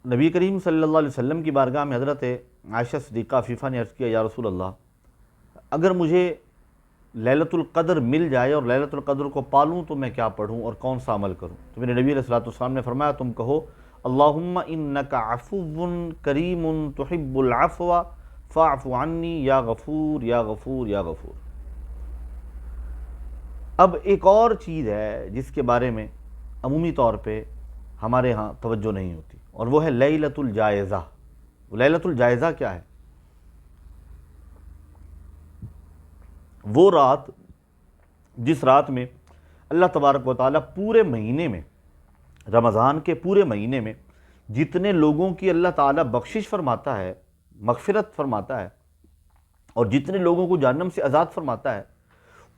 نبی کریم صلی اللہ علیہ وسلم کی بارگاہ میں حضرت عائشہ صدیقہ عفیفہ نے عرض کیا، یا رسول اللہ، اگر مجھے لیلۃ القدر مل جائے اور لیلۃ القدر کو پالوں تو میں کیا پڑھوں اور کون سا عمل کروں؟ تو میرے نبی علیہ الصلوۃ والسلام نے فرمایا، تم کہو اللہم انک عفو کریم تحب العفو فاعف عنی یا غفور یا غفور یا غفور۔ اب ایک اور چیز ہے جس کے بارے میں عمومی طور پہ ہمارے ہاں توجہ نہیں ہوتی، اور وہ ہے لیلۃ الجائزہ۔ لیلۃ الجائزہ کیا ہے؟ وہ رات جس رات میں اللہ تبارک و تعالیٰ پورے مہینے میں، رمضان کے پورے مہینے میں جتنے لوگوں کی اللہ تعالیٰ بخشش فرماتا ہے، مغفرت فرماتا ہے، اور جتنے لوگوں کو جہنم سے آزاد فرماتا ہے،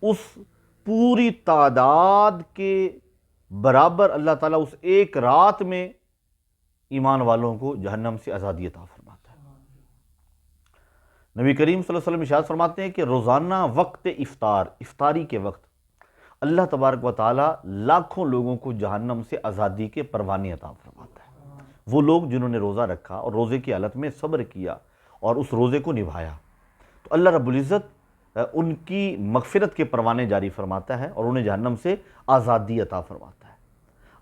اس پوری تعداد کے برابر اللہ تعالیٰ اس ایک رات میں ایمان والوں کو جہنم سے آزادی عطا فرماتا ہے۔ نبی کریم صلی اللہ علیہ وسلم ارشاد فرماتے ہیں کہ روزانہ وقت افطاری کے وقت اللہ تبارک و تعالیٰ لاکھوں لوگوں کو جہنم سے آزادی کے پروانے عطا فرماتا ہے۔ وہ لوگ جنہوں نے روزہ رکھا اور روزے کی حالت میں صبر کیا اور اس روزے کو نبھایا، تو اللہ رب العزت ان کی مغفرت کے پروانے جاری فرماتا ہے اور انہیں جہنم سے آزادی عطا فرماتا ہے۔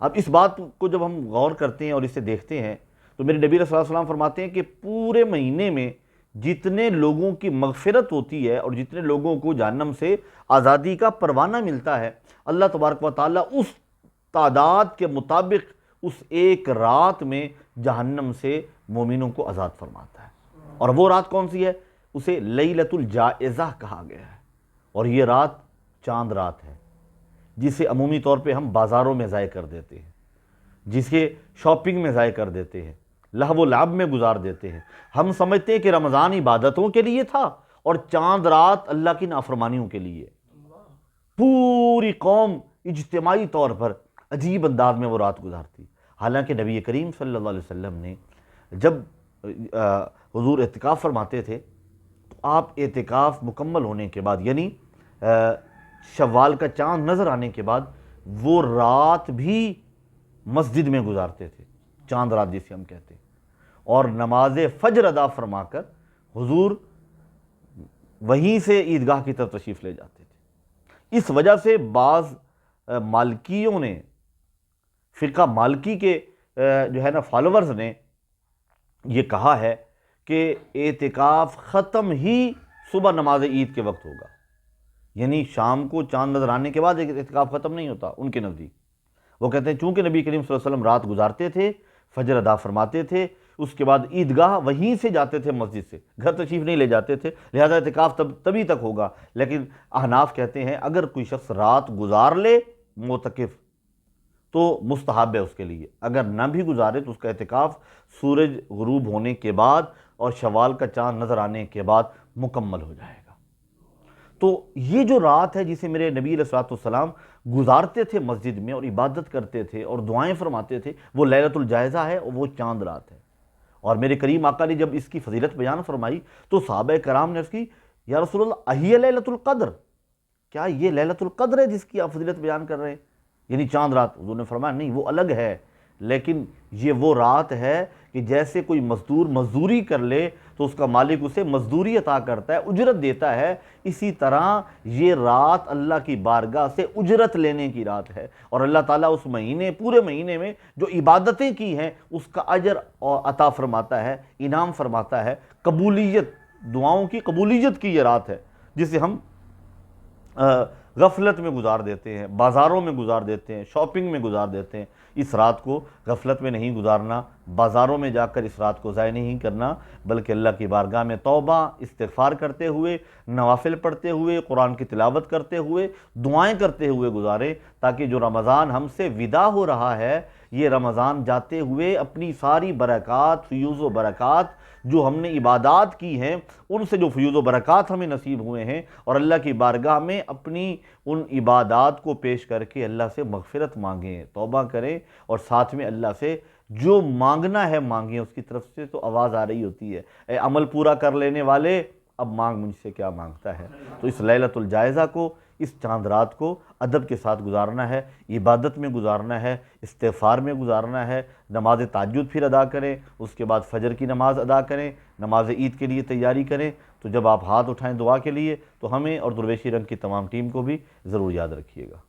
اب اس بات کو جب ہم غور کرتے ہیں اور اسے دیکھتے ہیں تو میرے نبی صلی اللہ علیہ وسلم فرماتے ہیں کہ پورے مہینے میں جتنے لوگوں کی مغفرت ہوتی ہے اور جتنے لوگوں کو جہنم سے آزادی کا پروانہ ملتا ہے، اللہ تبارک و تعالیٰ اس تعداد کے مطابق اس ایک رات میں جہنم سے مومنوں کو آزاد فرماتا ہے۔ اور وہ رات کون سی ہے؟ اسے لیلۃ الجائزہ کہا گیا ہے، اور یہ رات چاند رات ہے جسے عمومی طور پہ ہم بازاروں میں ضائع کر دیتے ہیں، جسے شاپنگ میں ضائع کر دیتے ہیں، لہو و لعب میں گزار دیتے ہیں۔ ہم سمجھتے ہیں کہ رمضان عبادتوں کے لیے تھا اور چاند رات اللہ کی نافرمانیوں کے لیے۔ پوری قوم اجتماعی طور پر عجیب انداز میں وہ رات گزارتی، حالانکہ نبی کریم صلی اللہ علیہ وسلم نے جب حضور اعتکاف فرماتے تھے تو آپ اعتکاف مکمل ہونے کے بعد، یعنی شوال کا چاند نظر آنے کے بعد، وہ رات بھی مسجد میں گزارتے تھے، چاند رات جسے ہم کہتے ہیں، اور نماز فجر ادا فرما کر حضور وہیں سے عیدگاہ کی طرف تشریف لے جاتے تھے۔ اس وجہ سے بعض مالکیوں نے، فرقہ مالکی کے جو ہے نا فالوورز نے یہ کہا ہے کہ اعتکاف ختم ہی صبح نماز عید کے وقت ہوگا، یعنی شام کو چاند نظر آنے کے بعد اعتکاف ختم نہیں ہوتا ان کے نزدیک۔ وہ کہتے ہیں چونکہ نبی کریم صلی اللہ علیہ وسلم رات گزارتے تھے، فجر ادا فرماتے تھے، اس کے بعد عیدگاہ وہیں سے جاتے تھے، مسجد سے گھر تشریف نہیں لے جاتے تھے، لہذا اعتکاف تبھی تک ہوگا۔ لیکن احناف کہتے ہیں اگر کوئی شخص رات گزار لے معتکف تو مستحب ہے اس کے لیے، اگر نہ بھی گزارے تو اس کا اعتکاف سورج غروب ہونے کے بعد اور شوال کا چاند نظر آنے کے بعد مکمل ہو جائے گا۔ تو یہ جو رات ہے جسے میرے نبی علیہ الصلوۃ والسلام گزارتے تھے مسجد میں اور عبادت کرتے تھے اور دعائیں فرماتے تھے، وہ لیلۃ الجائزہ ہے اور وہ چاند رات ہے۔ اور میرے کریم آقا نے جب اس کی فضیلت بیان فرمائی تو صحابہ کرام نے عرض کی، یا رسول اللہ اہی لیلۃ القدر، کیا یہ لیلۃ القدر ہے جس کی آپ فضیلت بیان کر رہے ہیں، یعنی چاند رات؟ حضور نے فرمایا نہیں، وہ الگ ہے، لیکن یہ وہ رات ہے کہ جیسے کوئی مزدور مزدوری کر لے تو اس کا مالک اسے مزدوری عطا کرتا ہے، اجرت دیتا ہے، اسی طرح یہ رات اللہ کی بارگاہ سے اجرت لینے کی رات ہے، اور اللہ تعالیٰ اس مہینے، پورے مہینے میں جو عبادتیں کی ہیں اس کا اجر عطا فرماتا ہے، انعام فرماتا ہے، قبولیت، دعاؤں کی قبولیت کی یہ رات ہے جسے ہم غفلت میں گزار دیتے ہیں، بازاروں میں گزار دیتے ہیں، شاپنگ میں گزار دیتے ہیں۔ اس رات کو غفلت میں نہیں گزارنا، بازاروں میں جا کر اس رات کو ضائع نہیں کرنا، بلکہ اللہ کی بارگاہ میں توبہ استغفار کرتے ہوئے، نوافل پڑھتے ہوئے، قرآن کی تلاوت کرتے ہوئے، دعائیں کرتے ہوئے گزاریں، تاکہ جو رمضان ہم سے ودا ہو رہا ہے، یہ رمضان جاتے ہوئے اپنی ساری برکات، فیوز و برکات جو ہم نے عبادات کی ہیں، ان سے جو فیوز و برکات ہمیں نصیب ہوئے ہیں، اور اللہ کی بارگاہ میں اپنی ان عبادات کو پیش کر کے اللہ سے مغفرت مانگیں، توبہ کریں، اور ساتھ میں اللہ سے جو مانگنا ہے مانگیں۔ اس کی طرف سے تو آواز آ رہی ہوتی ہے، اے عمل پورا کر لینے والے اب مانگ مجھ سے کیا مانگتا ہے۔ تو اس لیلۃ الجائزہ کو، اس چاند رات کو ادب کے ساتھ گزارنا ہے، عبادت میں گزارنا ہے، استغفار میں گزارنا ہے، نماز تہجد پھر ادا کریں، اس کے بعد فجر کی نماز ادا کریں، نماز عید کے لیے تیاری کریں۔ تو جب آپ ہاتھ اٹھائیں دعا کے لیے تو ہمیں اور درویشی رنگ کی تمام ٹیم کو بھی ضرور یاد رکھیے گا۔